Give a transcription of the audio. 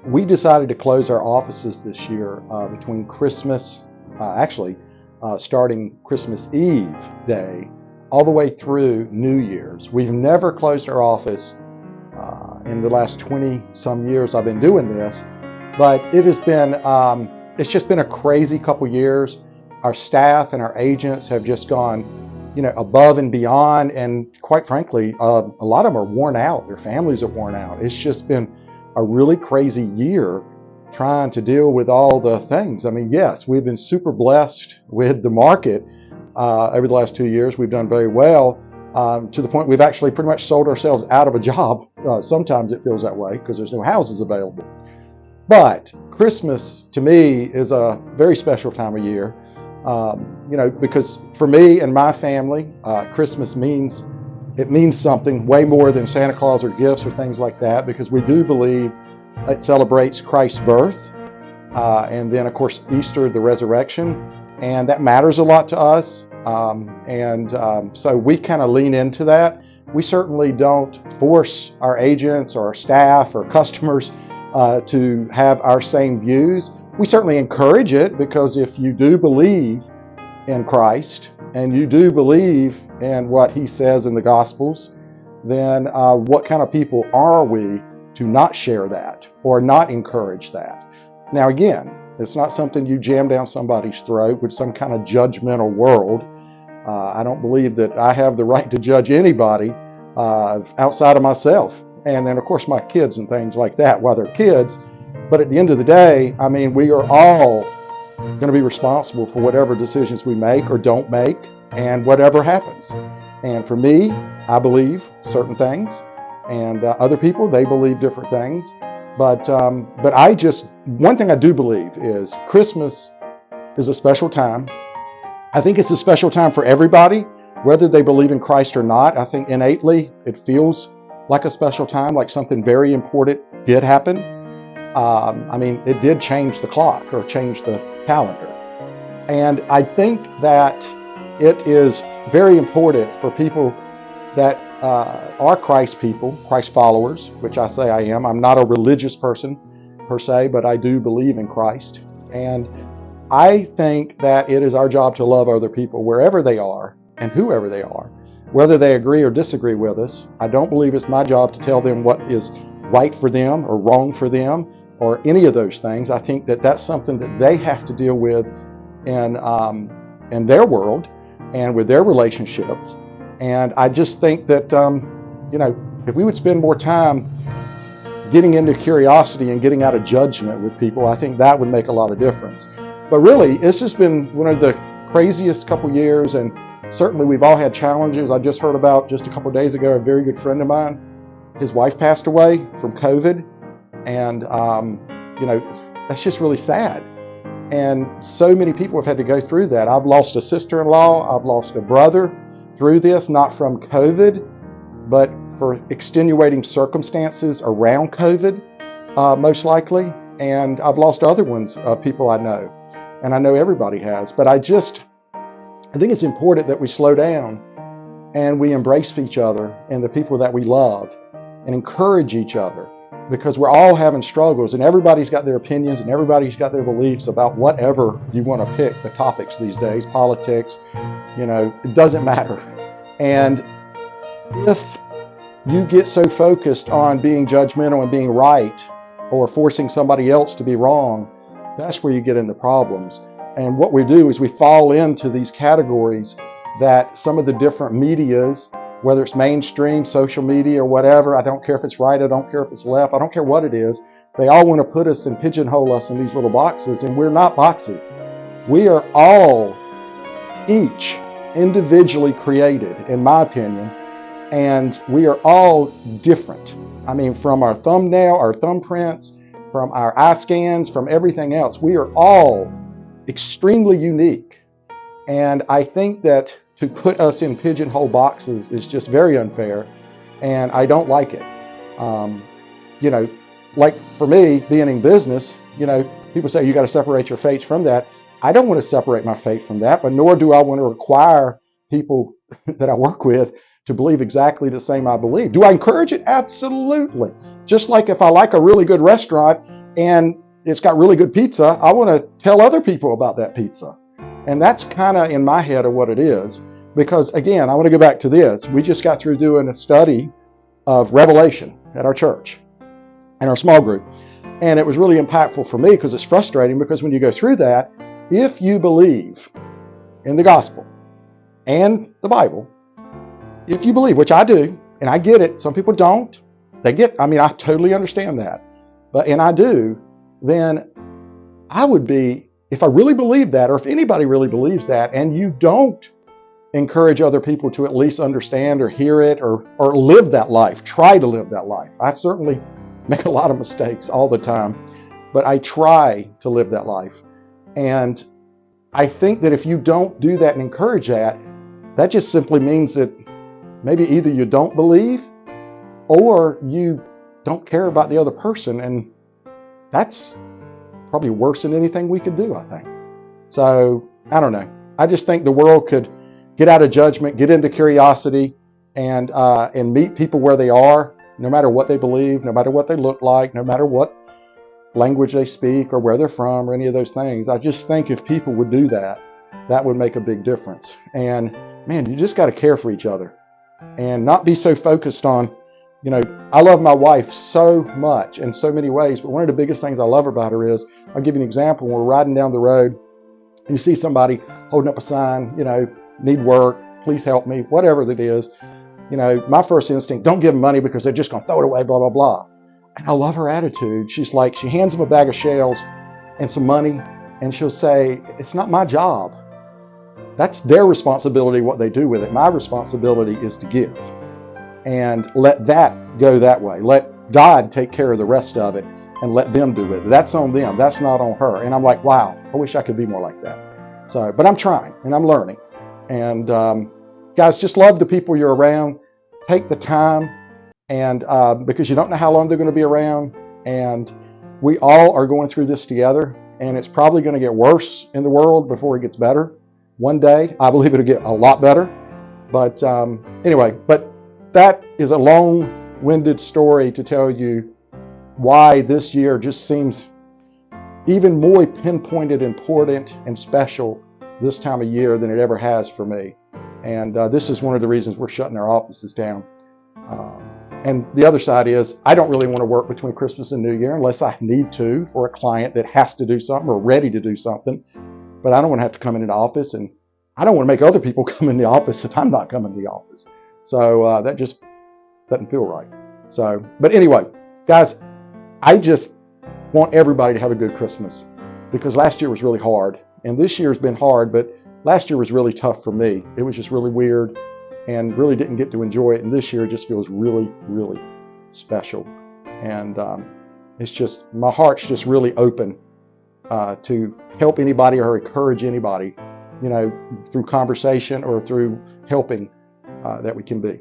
We decided to close our offices this year between Christmas, starting Christmas Eve day, all the way through New Year's. We've never closed our office in the last 20 some years I've been doing this, but it has been, it's just been a crazy couple years. Our staff and our agents have just gone, above and beyond, and quite frankly, a lot of them are worn out. Their families are worn out. It's just been a really crazy year trying to deal with all the things. I mean, yes, we've been super blessed with the market over the last 2 years. We've done very well to the point we've actually pretty much sold ourselves out of a job. Sometimes it feels that way because there's no houses available. But Christmas to me is a very special time of year, because for me and my family, Christmas means something way more than Santa Claus or gifts or things like that, because we do believe it celebrates Christ's birth, and then of course Easter, the resurrection, and that matters a lot to us. So we kind of lean into that. We certainly don't force our agents or our staff or customers to have our same views. We certainly encourage it, because if you do believe in Christ and you do believe in what he says in the Gospels, then what kind of people are we to not share that or not encourage that? Now again, it's not something you jam down somebody's throat with some kind of judgmental world. I don't believe that I have the right to judge anybody outside of myself. And then of course my kids and things like that while they're kids. But at the end of the day, I mean, we are all going to be responsible for whatever decisions we make or don't make and whatever happens. And for me, I believe certain things, and other people, they believe different things. But one thing I do believe is Christmas is a special time. I think it's a special time for everybody, whether they believe in Christ or not. I think innately it feels like a special time, like something very important did happen. It did change the clock or change the calendar. And I think that it is very important for people that are Christ people, Christ followers, which I say I am. I'm not a religious person per se, but I do believe in Christ. And I think that it is our job to love other people wherever they are and whoever they are, whether they agree or disagree with us. I don't believe it's my job to tell them what is right for them or wrong for them or any of those things. I think that that's something that they have to deal with in their world and with their relationships. And I just think that, if we would spend more time getting into curiosity and getting out of judgment with people, I think that would make a lot of difference. But really, it's just been one of the craziest couple years, and certainly we've all had challenges. I just heard about, just a couple of days ago, a very good friend of mine, his wife passed away from COVID. And, that's just really sad. And so many people have had to go through that. I've lost a sister-in-law. I've lost a brother through this, not from COVID, but for extenuating circumstances around COVID, most likely. And I've lost other ones, people I know. And I know everybody has. But I think it's important that we slow down and we embrace each other and the people that we love and encourage each other, because we're all having struggles and everybody's got their opinions and everybody's got their beliefs about whatever you want to pick, the topics these days, politics, it doesn't matter. And if you get so focused on being judgmental and being right or forcing somebody else to be wrong, that's where you get into problems. And what we do is we fall into these categories that some of the different medias, whether it's mainstream, social media, or whatever, I don't care if it's right, I don't care if it's left, I don't care what it is, they all want to put us and pigeonhole us in these little boxes, and we're not boxes. We are all, each, individually created, in my opinion, and we are all different. I mean, from our thumbnail, our thumbprints, from our eye scans, from everything else, we are all extremely unique. And I think that to put us in pigeonhole boxes is just very unfair, and I don't like it. Like for me, being in business, people say you got to separate your faith from that. I don't want to separate my faith from that, but nor do I want to require people that I work with to believe exactly the same I believe. Do I encourage it? Absolutely. Just like if I like a really good restaurant and it's got really good pizza, I want to tell other people about that pizza. And that's kind of in my head of what it is. Because again, I want to go back to this. We just got through doing a study of Revelation at our church and our small group. And it was really impactful for me because it's frustrating, because when you go through that, if you believe in the gospel and the Bible, if you believe, which I do, and I get it, some people don't, I totally understand that. And I do, then I would be, if I really believe that, or if anybody really believes that, and you don't encourage other people to at least understand or hear it or live that life, try to live that life. I certainly make a lot of mistakes all the time, but I try to live that life. And I think that if you don't do that and encourage that, that just simply means that maybe either you don't believe or you don't care about the other person. And that's probably worse than anything we could do, I think. So, I don't know. I just think the world could get out of judgment, get into curiosity, and meet people where they are, no matter what they believe, no matter what they look like, no matter what language they speak or where they're from or any of those things. I just think if people would do that, that would make a big difference. And man, you just got to care for each other and not be so focused on, I love my wife so much in so many ways, but one of the biggest things I love about her is, I'll give you an example. When we're riding down the road and you see somebody holding up a sign, need work, please help me, whatever it is, my first instinct, don't give them money because they're just going to throw it away, blah, blah, blah. And I love her attitude. She's like, she hands them a bag of shells and some money, and she'll say, it's not my job. That's their responsibility, what they do with it. My responsibility is to give. And let that go that way. Let God take care of the rest of it and let them do it. That's on them. That's not on her. And I'm like, wow, I wish I could be more like that. So, but I'm trying and I'm learning. And guys, just love the people you're around. Take the time, and because you don't know how long they're going to be around. And we all are going through this together. And it's probably going to get worse in the world before it gets better. One day, I believe it'll get a lot better. But anyway, that is a long-winded story to tell you why this year just seems even more pinpointed, important, and special this time of year than it ever has for me. And this is one of the reasons we're shutting our offices down. And the other side is, I don't really want to work between Christmas and New Year unless I need to for a client that has to do something or ready to do something. But I don't want to have to come into the office, and I don't want to make other people come in the office if I'm not coming to the office. So that just doesn't feel right. So, but anyway, guys, I just want everybody to have a good Christmas, because last year was really hard, and this year's been hard, but last year was really tough for me. It was just really weird and really didn't get to enjoy it. And this year just feels really, really special. And it's just, my heart's just really open to help anybody or encourage anybody, through conversation or through helping that we can be.